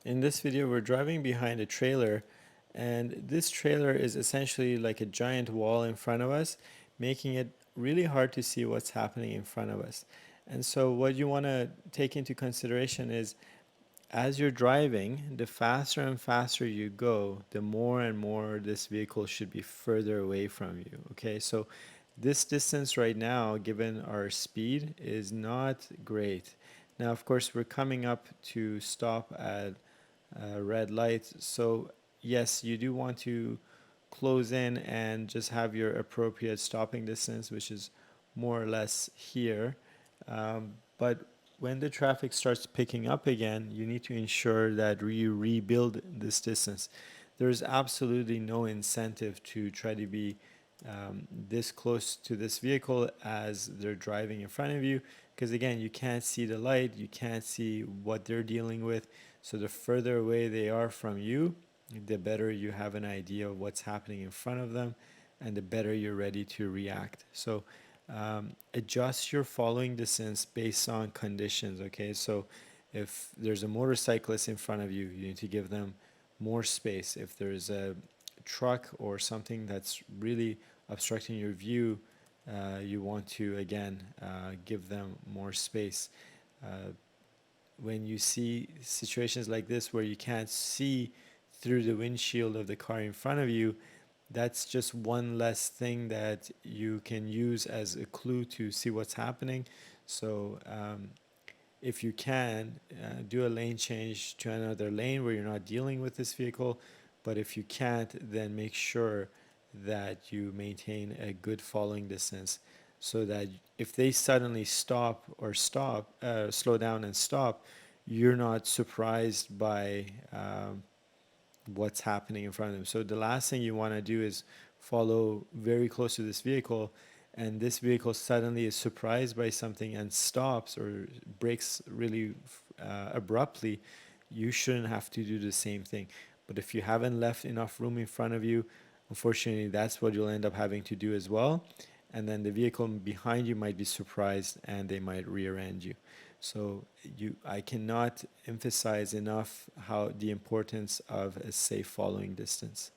In this video, we're driving behind a trailer, and this trailer is essentially like a giant wall in front of us, making it really hard to see what's happening in front of us. And so, what you want to take into consideration is as you're driving, the faster and faster you go, the more and more this vehicle should be further away from you. Okay, so this distance right now, given our speed, is not great. Now, of course, we're coming up to stop at red light. So yes, you do want to close in and just have your appropriate stopping distance, which is more or less here. But when the traffic starts picking up again, you need to ensure that you rebuild this distance. There's absolutely no incentive to try to be this close to this vehicle as they're driving in front of you, because again, you can't see the light, you can't see what they're dealing with. So the further away they are from you, the better you have an idea of what's happening in front of them, and the better you're ready to react. So adjust your following distance based on conditions. Okay, so if there's a motorcyclist in front of you, you need to give them more space. If there's a truck or something that's really obstructing your view, you want to again give them more space. Uh, when you see situations like this where you can't see through the windshield of the car in front of you, that's just one less thing that you can use as a clue to see what's happening. So if you can, do a lane change to another lane where you're not dealing with this vehicle. But if you can't, then make sure that you maintain a good following distance so that if they suddenly slow down and stop, you're not surprised by what's happening in front of them. So the last thing you want to do is follow very close to this vehicle, and this vehicle suddenly is surprised by something and stops or brakes really abruptly. You shouldn't have to do the same thing. But if you haven't left enough room in front of you, unfortunately, that's what you'll end up having to do as well. And then the vehicle behind you might be surprised and they might rear end you. So I cannot emphasize enough how the importance of a safe following distance.